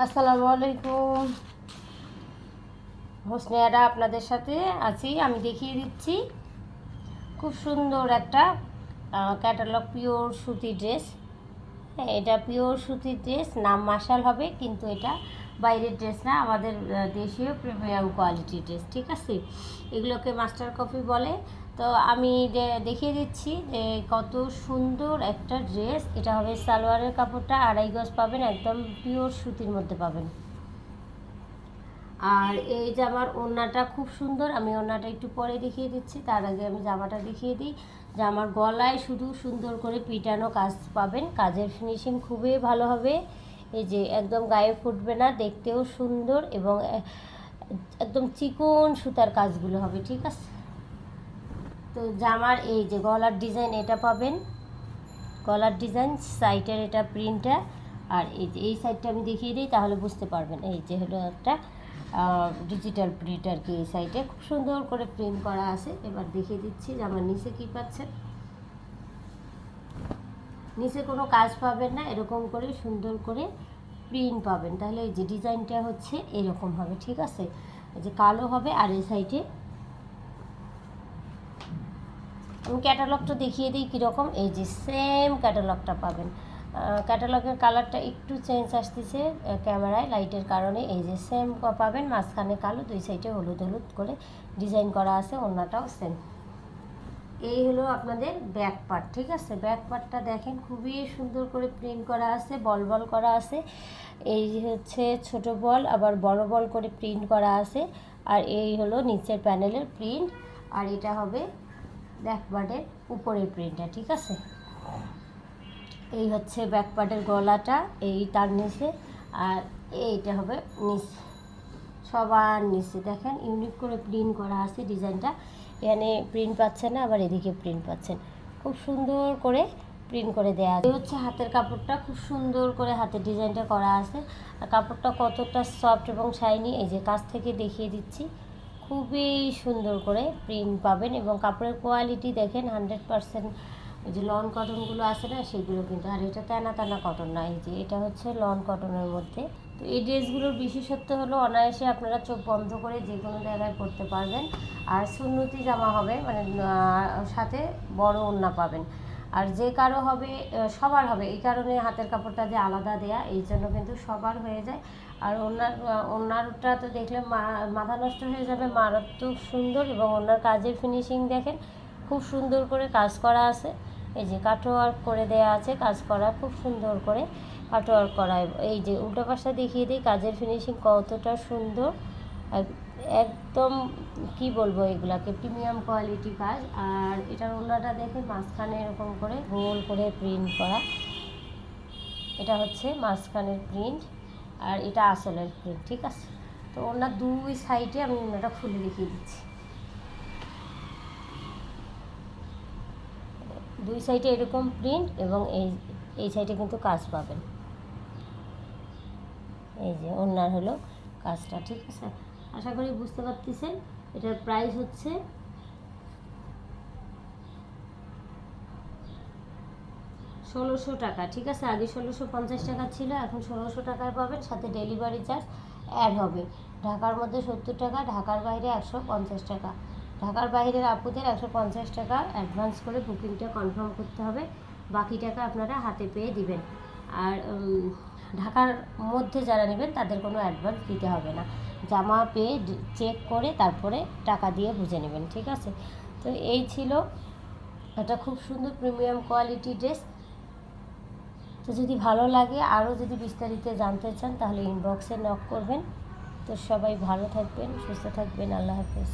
আসসালামু আলাইকুম। হোসনিয়ারা আপনাদের সাথে আছি। আমি দেখিয়ে দিচ্ছি খুব সুন্দর একটা ক্যাটালগ পিওর সুতি ড্রেস। হ্যাঁ, এটা পিওর সুতির ড্রেস, নাম মার্শাল হবে, কিন্তু এটা বাইরের ড্রেস না, আমাদের দেশীয় প্রিমিয়াম কোয়ালিটির ড্রেস। ঠিক আছে, এগুলোকে মাস্টার কপি বলে। তো আমি দেখিয়ে দিচ্ছি যে কত সুন্দর একটা ড্রেস। এটা হবে সালোয়ারের কাপড়টা 2.5 গজ পাবেন, একদম পিওর সুতির মধ্যে পাবেন। আর এই জামার ওড়নাটা খুব সুন্দর, আমি ওড়নাটা একটু পরে দেখিয়ে দিচ্ছি। তার আগে আমি জামাটা দেখিয়ে দিই। জামার গলায় শুধু সুন্দর করে পিটানো কাজ পাবেন, কাজের ফিনিশিং খুবই ভালো হবে। এই যে একদম গায়ে ফুটবে না, দেখতেও সুন্দর, এবং একদম চিকন সুতার কাজগুলো হবে। ঠিক আছে, তো জামার এই যে গলার ডিজাইন এটা পাবেন, গলার ডিজাইন, সাইডের এটা প্রিন্টটা। আর এই যে এই সাইডটা আমি দেখিয়ে দিই, তাহলে বুঝতে পারবেন। এই যে হলো একটা ডিজিটাল প্রিন্ট আর কি, এই সাইডে খুব সুন্দর করে প্রিন্ট করা আছে। এবার দেখিয়ে দিচ্ছি যে আমার নিচে কী পাচ্ছেন। নিচে কোনো কাজ পাবেন না, এরকম করে সুন্দর করে প্রিন্ট পাবেন। তাহলে এই যে ডিজাইনটা হচ্ছে এরকম হবে। ঠিক আছে, এই যে কালো হবে। আর এই সাইডে আমি ক্যাটালগটা দেখিয়ে দিই কীরকম। এই যে সেম ক্যাটালগটা পাবেন। ক্যাটালগের কালারটা একটু চেঞ্জ আসতেছে ক্যামেরায়, লাইটের কারণে। এই যে সেম পাবেন, মাঝখানে কালো, দুই সাইডে হলুদ হলুদ করে ডিজাইন করা আছে, ওড়নাটাও সেম। এই হলো আপনাদের ব্যাক পার্ট। ঠিক আছে, ব্যাক পার্টটা দেখেন, খুবই সুন্দর করে প্রিন্ট করা আছে, বল বল করা আছে। এই হচ্ছে ছোট বল, আবার বড় বল করে প্রিন্ট করা আছে। আর এই হলো নিচের প্যানেলের প্রিন্ট। আর এটা হবে ব্যাক পার্টের উপরের প্রিন্টটা। ঠিক আছে, এই হচ্ছে ব্যাক পার্টের গলাটা, এই তার নিচে। আর এইটা হবে নিচ, সবার নিচে দেখেন ইউনিক করে প্রিন্ট করা আছে ডিজাইনটা। এখানে প্রিন্ট পাচ্ছেন না, আবার এদিকে প্রিন্ট পাচ্ছেন, খুব সুন্দর করে প্রিন্ট করে দেওয়া আছে। এই হচ্ছে হাতের কাপড়টা, খুব সুন্দর করে হাতের ডিজাইনটা করা আছে। আর কাপড়টা কতটা সফট এবং শাইনি, এই যে কাছ থেকে দেখিয়ে দিচ্ছি, খুবই সুন্দর করে প্রিন্ট পাবেন। এবং কাপড়ের কোয়ালিটি দেখেন 100%। ওই যে লন কটনগুলো আছে না, সেগুলো কিন্তু। আর এটা টানা টানা কটন না, এই যে এটা হচ্ছে লন কটনের মধ্যে। তো এই ড্রেসগুলোর বিশেষত্ব হলো অনায়াসে আপনারা চোখ বন্ধ করে যে কোনো জায়গায় পরতে পারবেন। আর সুন্নতি জামা হবে, মানে সাথে বড় ওড়না পাবেন। আর যে কারো হবে, সবার হবে, এই কারণে হাতের কাপড়টা যে আলাদা দেয়া, এই জন্য কিন্তু সবার হয়ে যায়। আর ওনারটা তো দেখলে মাথা নষ্ট হয়ে যাবে, মারাত্মক সুন্দর। এবং ওনার কাজের ফিনিশিং দেখেন, খুব সুন্দর করে কাজ করা আছে। এই যে কাটওয়ার্ক করে দেয়া আছে, কাজ করা খুব সুন্দর করে কাটওয়ার্ক করা। এই যে উল্টো পাশটা দেখিয়ে দিই, কাজের ফিনিশিং কতটা সুন্দর, একদম কি বলবো, এগুলাকে প্রিমিয়াম কোয়ালিটি কাজ। আর এটার ওড়নাটা দেখে মাঝখানে এরকম করে গোল করে প্রিন্ট করা, এটা হচ্ছে মাঝখানের প্রিন্ট, আর এটা আসলের প্রিন্ট। ঠিক আছে, তো ওনার দুই সাইডে আমি ওনাটা খুলে দেখিয়ে দিচ্ছি। দুই সাইডে এরকম প্রিন্ট, এবং এই সাইডে কিন্তু কাজ পাবেন। এই যে ওনার হলো কাজটা। ঠিক আছে, আশা করি বুঝতে পারতেছেন। এটার প্রাইস হচ্ছে 1600 টাকা। ঠিক আছে, আগে 1650 টাকা ছিল, এখন 1600 টাকায় পাবেন, সাথে ডেলিভারি চার্জ অ্যাড হবে। ঢাকার মধ্যে 70 টাকা, ঢাকার বাইরে 150 টাকা। ঢাকার বাইরের আপুদের 150 টাকা অ্যাডভান্স করে বুকিংটা কনফার্ম করতে হবে, বাকি টাকা আপনারা হাতে পেয়ে দিবেন। আর ঢাকার মধ্যে যারা নেবেন তাদের কোনো অ্যাডভান্স দিতে হবে না, জামা পেয়ে চেক করে তারপরে টাকা দিয়ে বুঝে নেবেন। ঠিক আছে, তো এই ছিল একটা খুব সুন্দর প্রিমিয়াম কোয়ালিটি ড্রেস। তো যদি ভালো লাগে, আরও যদি বিস্তারিত জানতে চান, তাহলে ইনবক্সে নক করবেন। তো সবাই ভালো থাকবেন, সুস্থ থাকবেন, আল্লাহ হাফেজ।